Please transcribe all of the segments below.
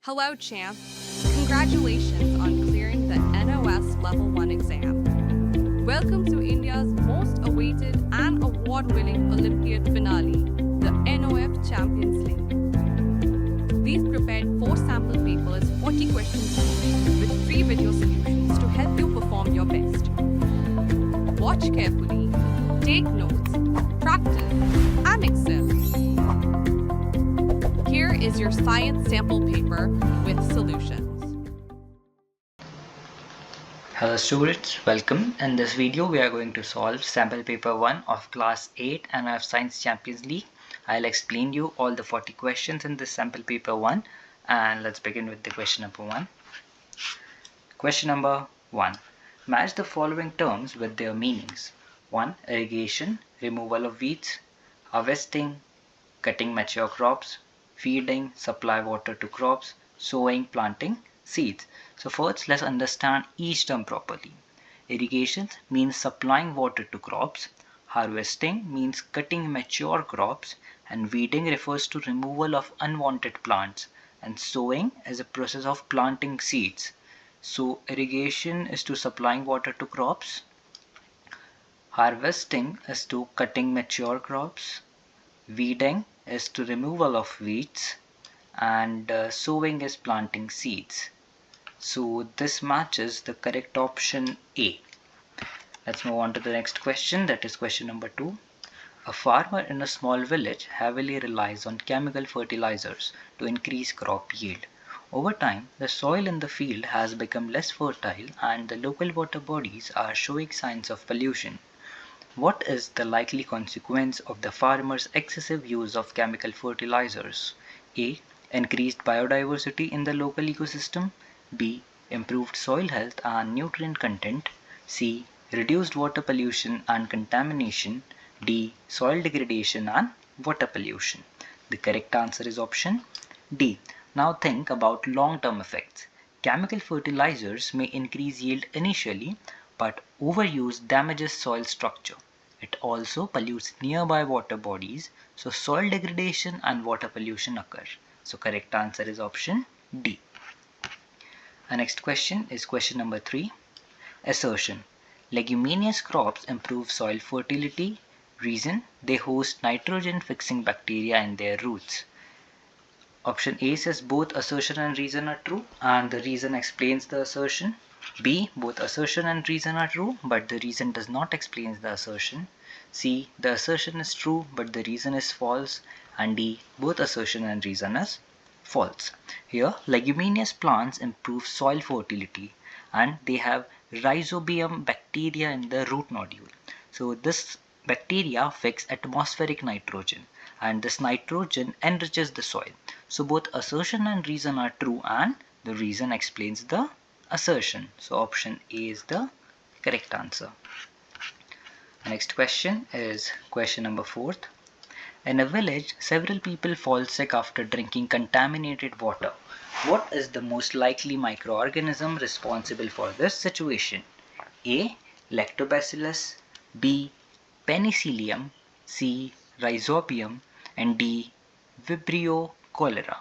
Hello, champ. Congratulations on clearing the NOS Level 1 exam. Welcome to India's most awaited and award-winning Olympiad finale, the NOF Champions League. We've prepared 4 sample papers, 40 questions each, with 3 video solutions to help you perform your best. Watch carefully, take notes, practice, and excel. Here is your science sample paper with solutions. Hello students, welcome. In this video we are going to solve sample paper 1 of class 8 NOF Science Champions League. I'll explain you all the 40 questions in this sample paper 1 and let's begin with the question number 1. Question number 1. Match the following terms with their meanings. 1. Irrigation, removal of weeds, harvesting, cutting mature crops, feeding, supply water to crops, sowing, planting, seeds. So first let's understand each term properly. Irrigation means supplying water to crops, harvesting means cutting mature crops, and weeding refers to removal of unwanted plants, and sowing is a process of planting seeds. So irrigation is to supplying water to crops, harvesting is to cutting mature crops, weeding is to removal of weeds, and sowing is planting seeds. So this matches the correct option A. Let's move on to the next question, that is question number 2. A farmer in a small village heavily relies on chemical fertilizers to increase crop yield. Over time, the soil in the field has become less fertile and the local water bodies are showing signs of pollution. What is the likely consequence of the farmer's excessive use of chemical fertilizers? A. Increased biodiversity in the local ecosystem. B. Improved soil health and nutrient content. C. Reduced water pollution and contamination. D. Soil degradation and water pollution. The correct answer is option D. Now think about long-term effects. Chemical fertilizers may increase yield initially, but overuse damages soil structure. It also pollutes nearby water bodies, so soil degradation and water pollution occur. So correct answer is option D. Our next question is question number 3. Assertion. Leguminous crops improve soil fertility. Reason, they host nitrogen fixing bacteria in their roots. Option A says both assertion and reason are true and the reason explains the assertion. B. Both assertion and reason are true but the reason does not explain the assertion. C. The assertion is true but the reason is false. And D. Both assertion and reason is false. Here leguminous plants improve soil fertility and they have rhizobium bacteria in the root nodule. So this bacteria fix atmospheric nitrogen and this nitrogen enriches the soil. So both assertion and reason are true and the reason explains the assertion. So option A is the correct answer. The next question is question number 4. In a village, several people fall sick after drinking contaminated water. What is the most likely microorganism responsible for this situation? A. Lactobacillus, B. Penicillium, C. Rhizobium, and D. Vibrio cholera.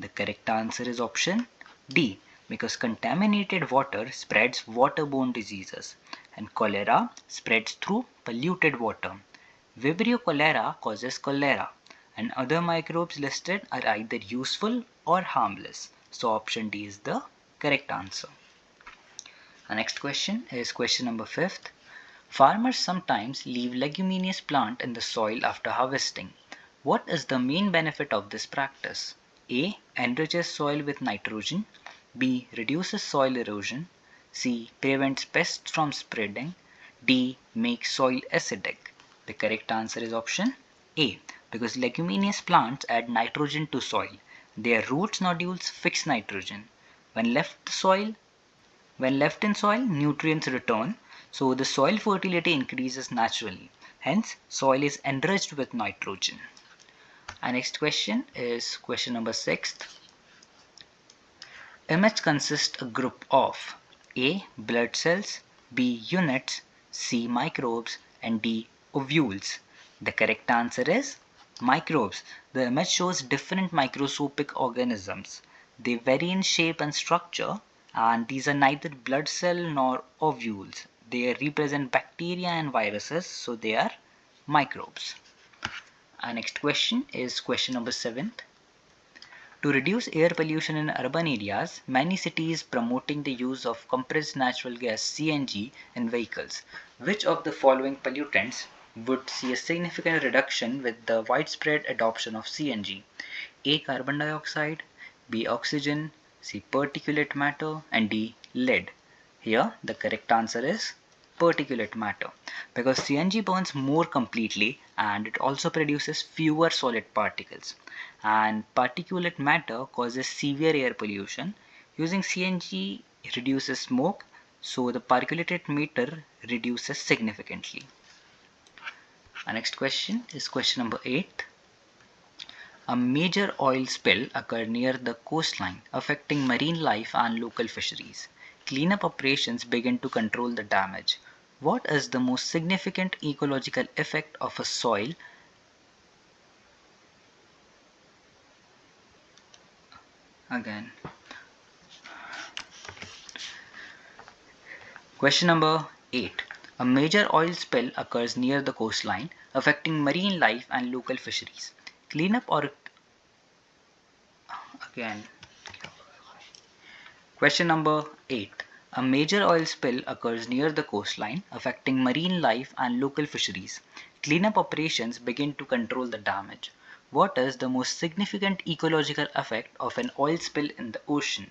The correct answer is option D, because contaminated water spreads waterborne diseases and cholera spreads through polluted water. Vibrio cholera causes cholera and other microbes listed are either useful or harmless. So option D is the correct answer. Our next question is question number 5. Farmers sometimes leave leguminous plant in the soil after harvesting. What is the main benefit of this practice? A. Enriches soil with nitrogen. B. Reduces soil erosion. C. Prevents pests from spreading. D. Makes soil acidic. The correct answer is option A, because leguminous plants add nitrogen to soil. Their roots nodules fix nitrogen. When left in soil, nutrients return, so the soil fertility increases naturally. Hence, soil is enriched with nitrogen. Our next question is question number 6. Image consists a group of A. Blood cells, B. Units, C. Microbes, and D. Ovules. The correct answer is microbes. The image shows different microscopic organisms. They vary in shape and structure, and these are neither blood cell nor ovules. They represent bacteria and viruses, so they are microbes. Our next question is question number 7. To reduce air pollution in urban areas, many cities promoting the use of compressed natural gas (CNG) in vehicles. Which of the following pollutants would see a significant reduction with the widespread adoption of CNG? A. Carbon dioxide, B. Oxygen, C. Particulate matter, and D. Lead. Here the correct answer is particulate matter, because CNG burns more completely and it also produces fewer solid particles, and particulate matter causes severe air pollution. Using CNG reduces smoke, so the particulate matter reduces significantly. Our next question is question number 8. A major oil spill occurred near the coastline, affecting marine life and local fisheries. Cleanup operations began to control the damage. What is the most significant ecological effect of a soil? Again. Question number 8. A major oil spill occurs near the coastline, affecting marine life and local fisheries. Cleanup or again. Question number 8. A major oil spill occurs near the coastline, affecting marine life and local fisheries. Cleanup operations begin to control the damage. What is the most significant ecological effect of an oil spill in the ocean?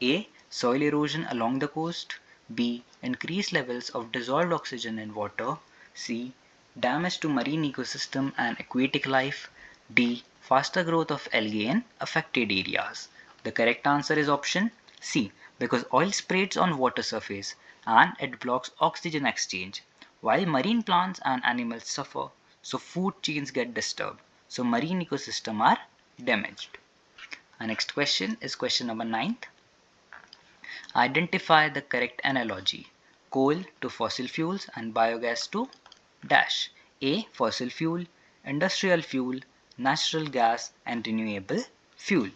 A. Soil erosion along the coast. B. Increased levels of dissolved oxygen in water. C. Damage to marine ecosystem and aquatic life. D. Faster growth of algae in affected areas. The correct answer is option C, because oil sprays on water surface and it blocks oxygen exchange, while marine plants and animals suffer, so food chains get disturbed, so marine ecosystem are damaged. Our next question is question number 9. Identify the correct analogy. Coal to fossil fuels and biogas to dash. A. Fossil fuel, industrial fuel, natural gas and renewable fuel.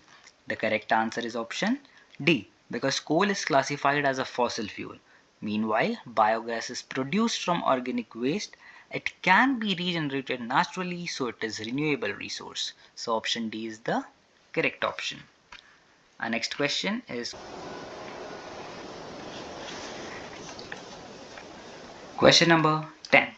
The correct answer is option D, because coal is classified as a fossil fuel. Meanwhile, biogas is produced from organic waste. It can be regenerated naturally, so it is renewable resource. So option D is the correct option. Our next question is question number 10.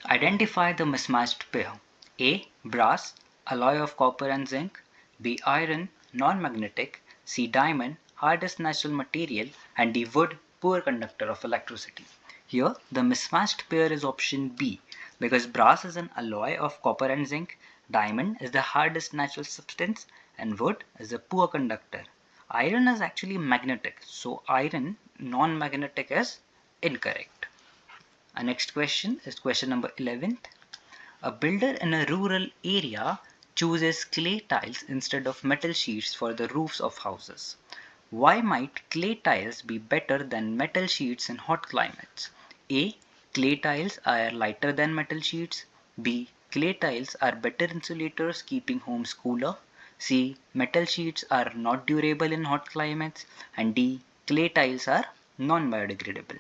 Identify the mismatched pair. A. Brass, alloy of copper and zinc. B. Iron, non-magnetic. C. Diamond, hardest natural material. And D. Wood, poor conductor of electricity. Here the mismatched pair is option B, because brass is an alloy of copper and zinc, diamond is the hardest natural substance, and wood is a poor conductor. Iron is actually magnetic, so iron non-magnetic is incorrect. Our next question is question number 11. A builder in a rural area chooses clay tiles instead of metal sheets for the roofs of houses. Why might clay tiles be better than metal sheets in hot climates? A. Clay tiles are lighter than metal sheets. B. Clay tiles are better insulators, keeping homes cooler. C. Metal sheets are not durable in hot climates. And D. Clay tiles are non-biodegradable.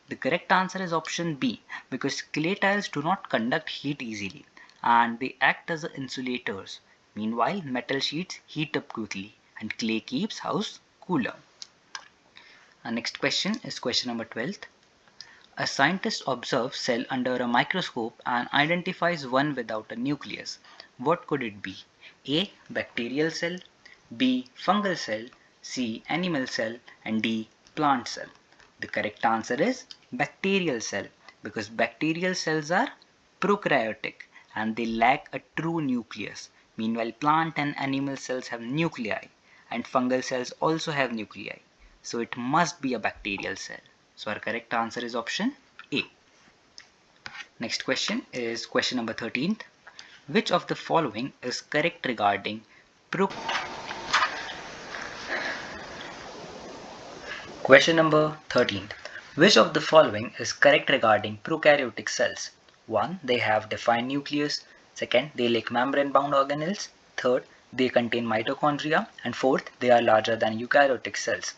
The correct answer is option B, because clay tiles do not conduct heat easily and they act as insulators. Meanwhile, metal sheets heat up quickly and clay keeps house cooler. Our next question is question number 12. A scientist observes cell under a microscope and identifies one without a nucleus. What could it be? A. Bacterial cell, B. Fungal cell, C. Animal cell, and D. Plant cell. The correct answer is bacterial cell, because bacterial cells are prokaryotic and they lack a true nucleus. Meanwhile, plant and animal cells have nuclei and fungal cells also have nuclei. So it must be a bacterial cell. So our correct answer is option A. Next question is question number 13. Which of the following is correct regarding Question number 13. Which of the following is correct regarding prokaryotic cells? 1. They have defined nucleus. 2. They lack membrane-bound organelles. 3. they contain mitochondria, and fourth, they are larger than eukaryotic cells.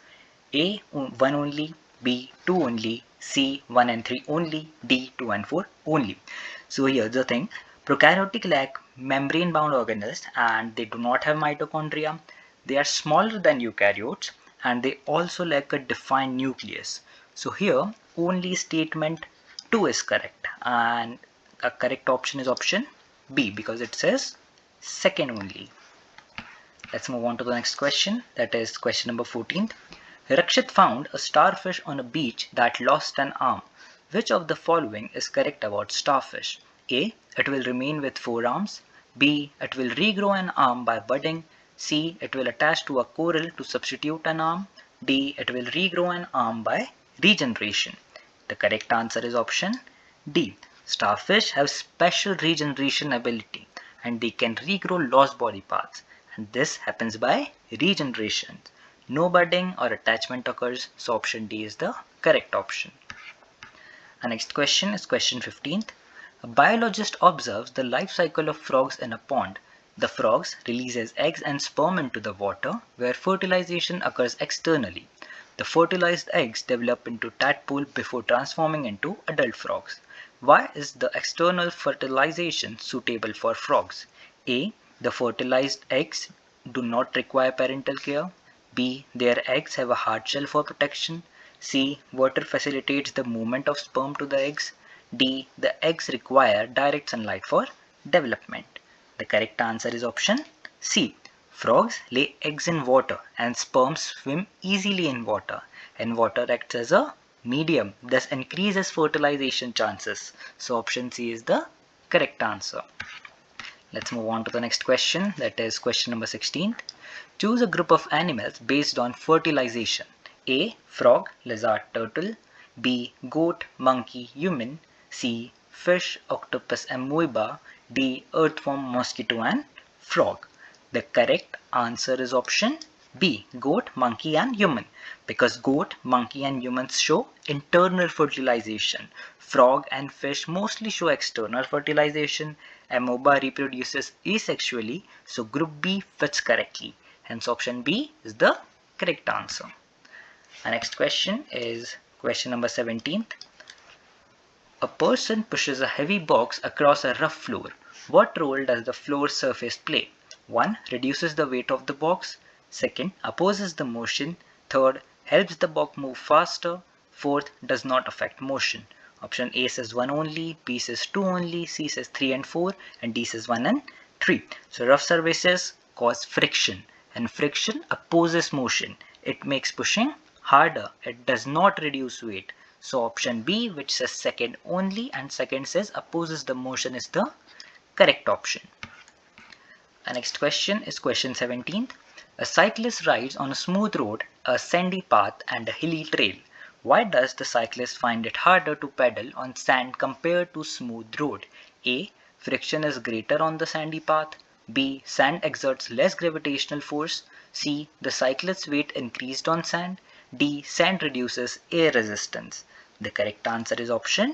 A 1 only, B 2 only, C 1 and 3 only, D 2 and 4 only. So here's the thing. Prokaryotic lack membrane-bound organelles and they do not have mitochondria. They are smaller than eukaryotes and they also lack a defined nucleus. So here only statement 2 is correct and a correct option is option B because it says second only. Let's move on to the next question, that is question number 14. Rakshit found a starfish on a beach that lost an arm. Which of the following is correct about starfish? A. It will remain with 4 arms. B. It will regrow an arm by budding. C. It will attach to a coral to substitute an arm. D. It will regrow an arm by regeneration. The correct answer is option D. Starfish have special regeneration ability and they can regrow lost body parts, and this happens by regeneration. No budding or attachment occurs, so option D is the correct option. Our next question is question 15th. A biologist observes the life cycle of frogs in a pond. The frogs releases eggs and sperm into the water where fertilization occurs externally. The fertilized eggs develop into tadpole before transforming into adult frogs. Why is the external fertilization suitable for frogs? A. The fertilized eggs do not require parental care. B. Their eggs have a hard shell for protection. C. Water facilitates the movement of sperm to the eggs. D. The eggs require direct sunlight for development. The correct answer is option C. Frogs lay eggs in water and sperm swim easily in water, and water acts as a medium, thus increases fertilization chances. So option C is the correct answer. Let's move on to the next question, that is question number 16. Choose a group of animals based on fertilization. A. Frog, lizard, turtle. B. Goat, monkey, human. C. Fish, octopus, amoeba. D. Earthworm, mosquito and frog. The correct answer is option B. Goat, monkey and human. Because goat, monkey and humans show internal fertilization. Frog and fish mostly show external fertilization. Amoeba reproduces asexually, so group B fits correctly. Hence option B is the correct answer. Our next question is question number 17. A person pushes a heavy box across a rough floor. What role does the floor surface play? 1. Reduces the weight of the box. 2. Opposes the motion. 3. Helps the box move faster. 4. Does not affect motion. Option A says 1 only, B says 2 only, C says 3 and 4, and D says 1 and 3. So rough surfaces cause friction, and friction opposes motion. It makes pushing harder. It does not reduce weight. So option B, which says second only and second says opposes the motion, is the correct option. Our next question is question 17. A cyclist rides on a smooth road, a sandy path and a hilly trail. Why does the cyclist find it harder to pedal on sand compared to smooth road? A. Friction is greater on the sandy path. B. Sand exerts less gravitational force. C. The cyclist's weight increased on sand. D. Sand reduces air resistance. The correct answer is option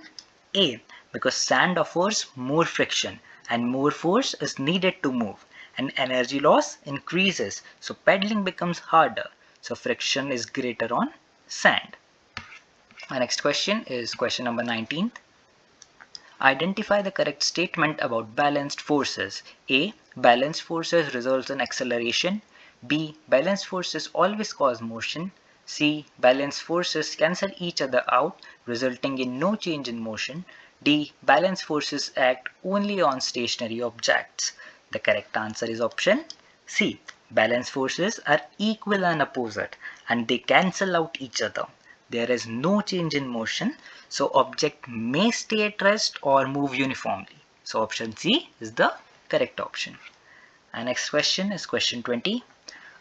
A, because sand offers more friction and more force is needed to move, and energy loss increases, so pedaling becomes harder. So friction is greater on sand. Our next question is question number 19. Identify the correct statement about balanced forces. A. Balanced forces results in acceleration. B. Balanced forces always cause motion. C. Balanced forces cancel each other out, resulting in no change in motion. D. Balanced forces act only on stationary objects. The correct answer is option C. Balanced forces are equal and opposite, and they cancel out each other. There is no change in motion, so object may stay at rest or move uniformly. So option C is the correct option. Our next question is question 20.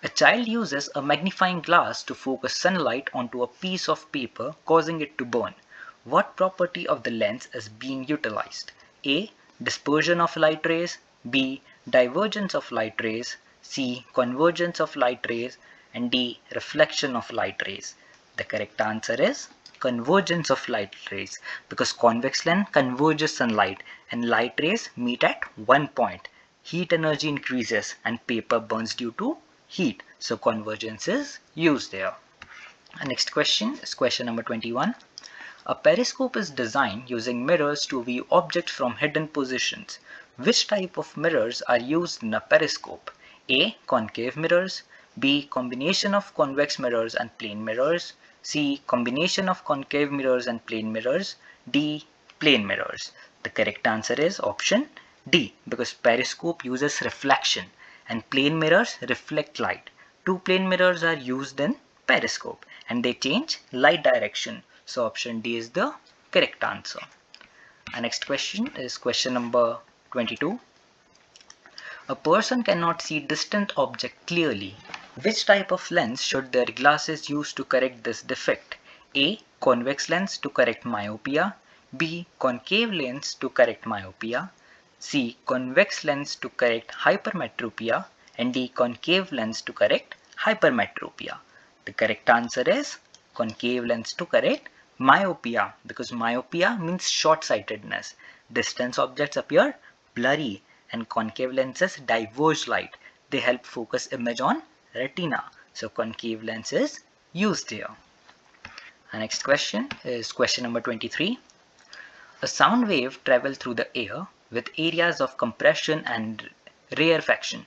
A child uses a magnifying glass to focus sunlight onto a piece of paper, causing it to burn. What property of the lens is being utilized? A. Dispersion of light rays. B. Divergence of light rays. C. Convergence of light rays. And D. Reflection of light rays. The correct answer is convergence of light rays, because convex lens converges sunlight and light rays meet at one point. heat energy increases and paper burns due to heat. So convergence is used there. And next question is question number 21. A periscope is designed using mirrors to view objects from hidden positions. Which type of mirrors are used in a periscope? A. Concave mirrors. B. Combination of convex mirrors and plane mirrors. C. Combination of concave mirrors and plane mirrors. D. Plane mirrors. The correct answer is option D, because periscope uses reflection and plane mirrors reflect light. Two plane mirrors are used in periscope and they change light direction. So option D is the correct answer. Our next question is question number 22. A person cannot see distant object clearly. Which type of lens should their glasses use to correct this defect? A. Convex lens to correct myopia. B. Concave lens to correct myopia. C. Convex lens to correct hypermetropia. And D. Concave lens to correct hypermetropia. The correct answer is concave lens to correct myopia, because myopia means short-sightedness. Distant objects appear blurry and concave lenses diverge light. They help focus image on retina. So concave lens is used here. Our next question is question number 23. A sound wave travels through the air with areas of compression and rarefaction.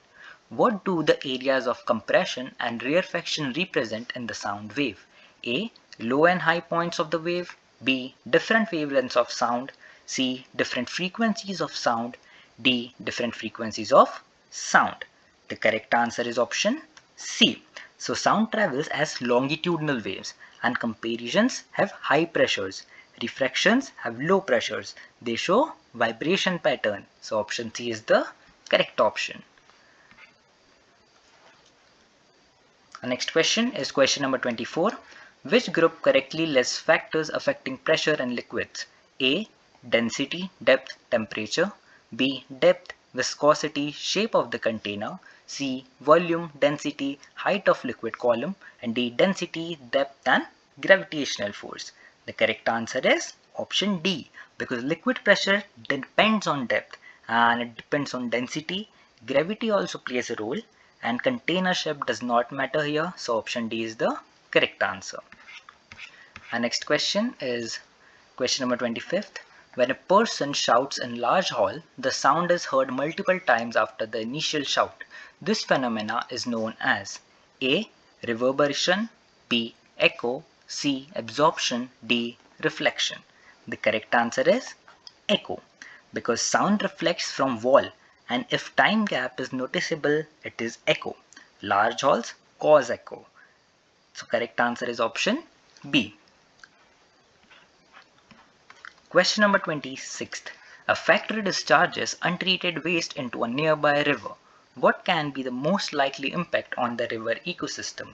What do the areas of compression and rarefaction represent in the sound wave? A. Low and high points of the wave. B. Different wavelengths of sound. C. Different frequencies of sound. D. Different frequencies of sound. The correct answer is option C. So sound travels as longitudinal waves and comparisons have high pressures. Refractions have low pressures. They show vibration pattern. So option C is the correct option. Our next question is question number 24. Which group correctly lists factors affecting pressure in liquids? A. Density, depth, temperature. B. Depth, viscosity, shape of the container. C. Volume, density, height of liquid column. And D. Density, depth and gravitational force. The correct answer is option D, because liquid pressure depends on depth and it depends on density. Gravity also plays a role and container shape does not matter here. So option D is the correct answer. Our next question is question number 25th. When a person shouts in large hall, the sound is heard multiple times after the initial shout. This phenomena is known as A. Reverberation. B. Echo. C. Absorption. D. Reflection. The correct answer is echo, because sound reflects from wall and if time gap is noticeable, it is echo. Large halls cause echo. So correct answer is option B. Question number 26. A factory discharges untreated waste into a nearby river. What can be the most likely impact on the river ecosystem?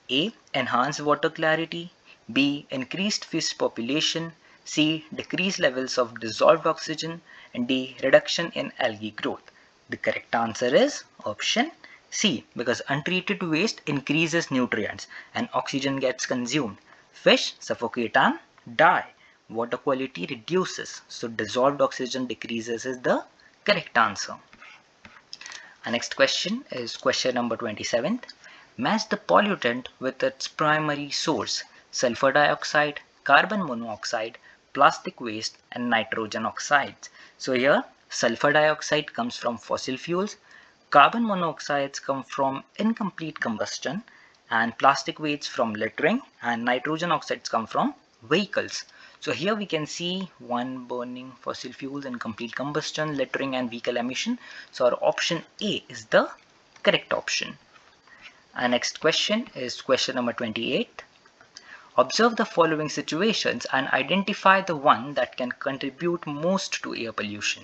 A. Enhanced water clarity. B. Increased fish population. C. Decreased levels of dissolved oxygen. And D. Reduction in algae growth. The correct answer is option C, because untreated waste increases nutrients and oxygen gets consumed. Fish suffocate and die. Water quality reduces, so dissolved oxygen decreases is the correct answer. Our next question is question number 27. Match the pollutant with its primary source: sulfur dioxide, carbon monoxide, plastic waste and nitrogen oxides. So here sulfur dioxide comes from fossil fuels, carbon monoxides come from incomplete combustion, and plastic waste from littering, and nitrogen oxides come from vehicles. So here we can see one burning fossil fuels, incomplete combustion, littering and vehicle emission. So our option A is the correct option. Our next question is question number 28. Observe the following situations and identify the one that can contribute most to air pollution.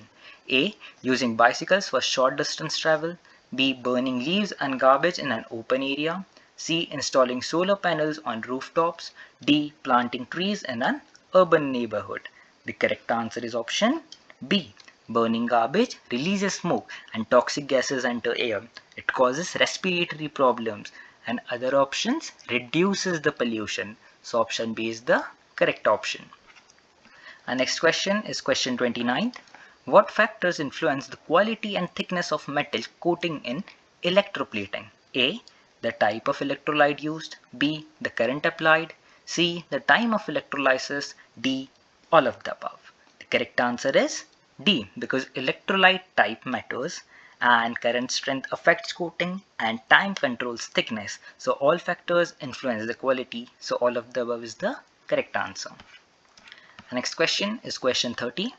A. Using bicycles for short distance travel. B. Burning leaves and garbage in an open area. C. Installing solar panels on rooftops. D. Planting trees in an urban neighborhood. The correct answer is option B. Burning garbage releases smoke and toxic gases enter air. It causes respiratory problems, and other options reduces the pollution. So option B is the correct option. Our next question is question 29. What factors influence the quality and thickness of metal coating in electroplating? A. The type of electrolyte used. B. The current applied. C. The time of electrolysis. D. All of the above. The correct answer is D, because electrolyte type matters and current strength affects coating and time controls thickness. So all factors influence the quality. So all of the above is the correct answer. The next question is question 30.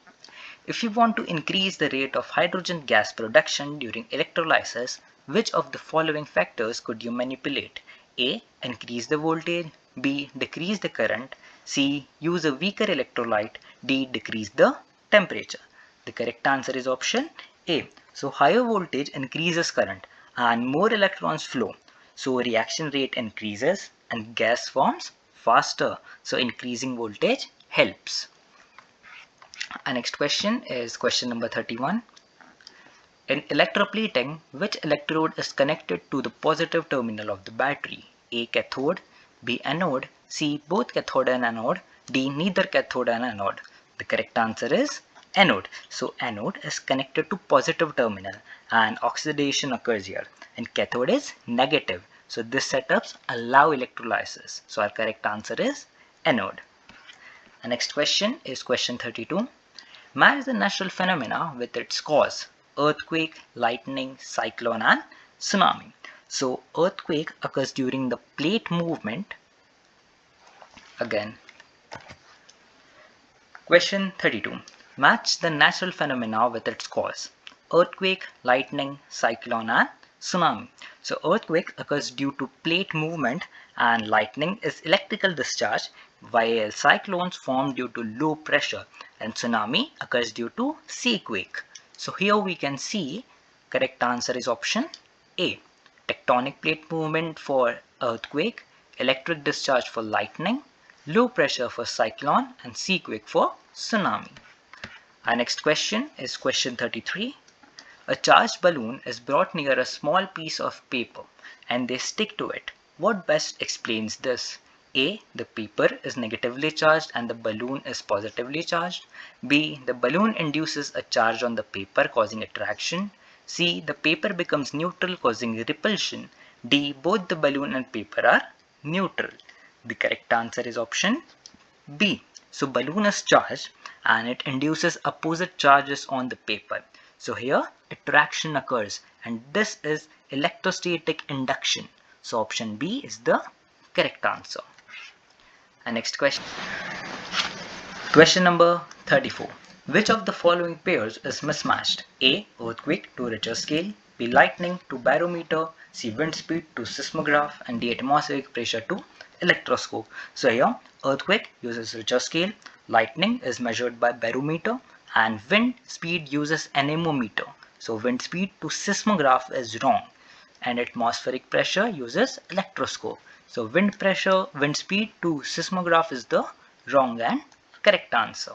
If you want to increase the rate of hydrogen gas production during electrolysis, which of the following factors could you manipulate? A. Increase the voltage. B. Decrease the current. C. Use a weaker electrolyte. D. Decrease the temperature. The correct answer is option A. So higher voltage increases current and more electrons flow. So reaction rate increases and gas forms faster. So increasing voltage helps. Our next question is question number 31. In electroplating, which electrode is connected to the positive terminal of the battery? A. Cathode. B. Anode. C. Both cathode and anode. D. Neither cathode and anode. The correct answer is anode. So anode is connected to positive terminal and oxidation occurs here. And cathode is negative. So this setups allow electrolysis. So our correct answer is anode. The next question is question 32. Match the natural phenomena with its cause: earthquake, lightning, cyclone and tsunami. So earthquake occurs during the plate movement. Again, question 32. Match the natural phenomena with its cause: earthquake, lightning, cyclone and tsunami. So earthquake occurs due to plate movement and lightning is electrical discharge, while cyclones form due to low pressure and tsunami occurs due to sea quake. So here we can see correct answer is option A. Tectonic plate movement for earthquake, electric discharge for lightning, low pressure for cyclone and sea quake for tsunami. Our next question is question 33. A charged balloon is brought near a small piece of paper and they stick to it. What best explains this? A. The paper is negatively charged and the balloon is positively charged. B. The balloon induces a charge on the paper causing attraction. C. The paper becomes neutral causing repulsion. D. Both the balloon and paper are neutral. The correct answer is option B. So balloon is charged and it induces opposite charges on the paper. So here attraction occurs and this is electrostatic induction. So option B is the correct answer. And next question. Question number 34. Which of the following pairs is mismatched? A. Earthquake to Richter scale. B. Lightning to barometer. C. Wind speed to seismograph. And D. Atmospheric pressure to electroscope. So here earthquake uses Richter scale. Lightning is measured by barometer. And wind speed uses anemometer. So wind speed to seismograph is wrong. And atmospheric pressure uses electroscope. So wind speed to seismograph is the wrong and correct answer.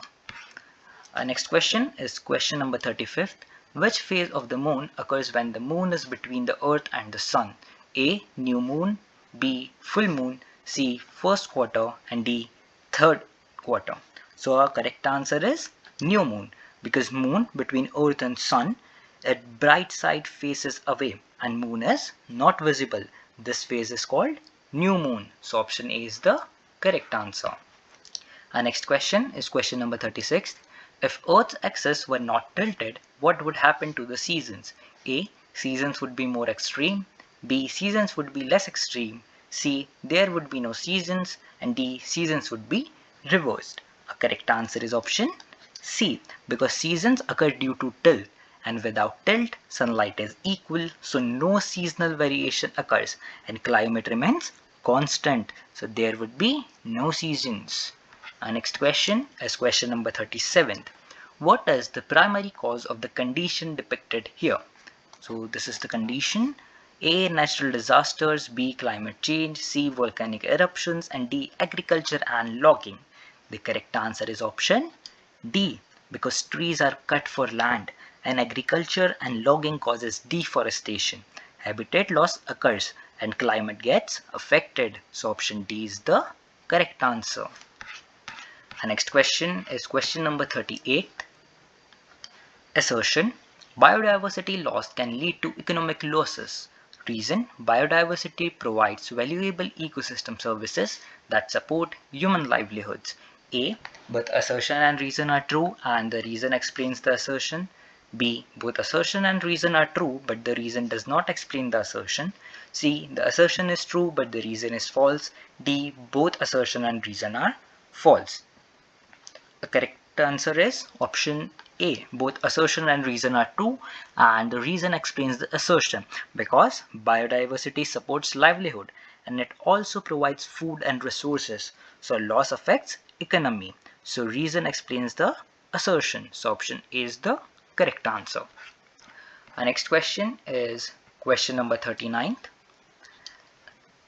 Our next question is question number 35. Which phase of the moon occurs when the moon is between the earth and the sun? A. New moon. B. Full moon. C. First quarter. And D. Third quarter. So our correct answer is new moon, because moon between earth and sun, its bright side faces away and moon is not visible. This phase is called new moon. So option A is the correct answer. Our next question is question number 36. If Earth's axis were not tilted, what would happen to the seasons? A. Seasons would be more extreme. B. Seasons would be less extreme. C. There would be no seasons. And D. Seasons would be reversed. A correct answer is option C, because seasons occur due to tilt, and without tilt sunlight is equal, so no seasonal variation occurs and climate remains constant, so there would be no seasons. Our next question is question number 37. What is the primary cause of the condition depicted here? So this is the condition: A. Natural disasters. B. Climate change. C. Volcanic eruptions. And D. Agriculture and logging. The correct answer is option D, because trees are cut for land and agriculture and logging causes deforestation. Habitat loss occurs and climate gets affected. So option D is the correct answer. Our next question is question number 38. Assertion: biodiversity loss can lead to economic losses. Reason: biodiversity provides valuable ecosystem services that support human livelihoods. A. Both assertion and reason are true, and the reason explains the assertion. B. Both assertion and reason are true, but the reason does not explain the assertion. C. The assertion is true, but the reason is false. D. Both assertion and reason are false. The correct answer is option A. Both assertion and reason are true, and the reason explains the assertion because biodiversity supports livelihood and it also provides food and resources. So loss affects economy. So reason explains the assertion. So option A is the correct answer. Our next question is question number 39.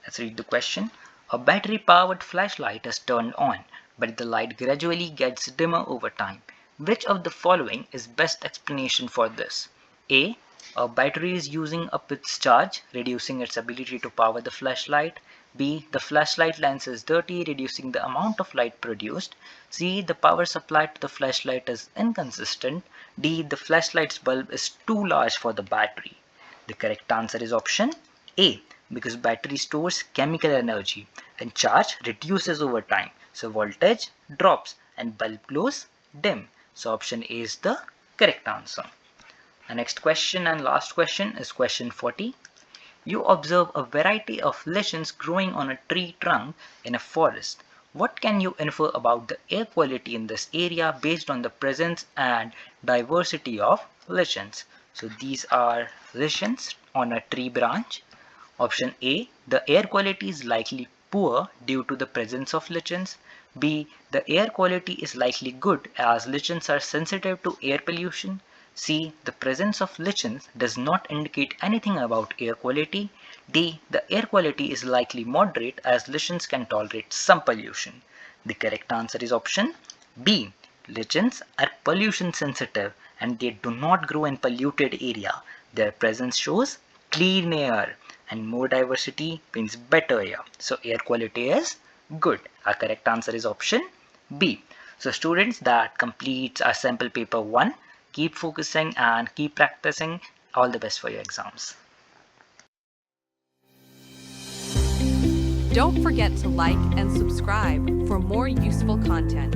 Let's read the question. A battery powered flashlight is turned on, but the light gradually gets dimmer over time. Which of the following is best explanation for this? A. A battery is using up its charge, reducing its ability to power the flashlight. B. The flashlight lens is dirty, reducing the amount of light produced. C. The power supply to the flashlight is inconsistent. D. The flashlight's bulb is too large for the battery. The correct answer is option A, because battery stores chemical energy and charge reduces over time. So voltage drops and bulb glows dim. So option A is the correct answer. The next question and last question is question 40. You observe a variety of lichens growing on a tree trunk in a forest. What can you infer about the air quality in this area based on the presence and diversity of lichens? So these are lichens on a tree branch. Option A, the air quality is likely poor due to the presence of lichens. B, the air quality is likely good as lichens are sensitive to air pollution. C, the presence of lichens does not indicate anything about air quality. D, the air quality is likely moderate as lichens can tolerate some pollution. The correct answer is option B. Lichens are pollution sensitive and they do not grow in polluted area. Their presence shows clean air, and more diversity means better air. So air quality is good. Our correct answer is option B. So students, that completes our sample paper 1. Keep focusing and keep practicing. All the best for your exams. Don't forget to like and subscribe for more useful content.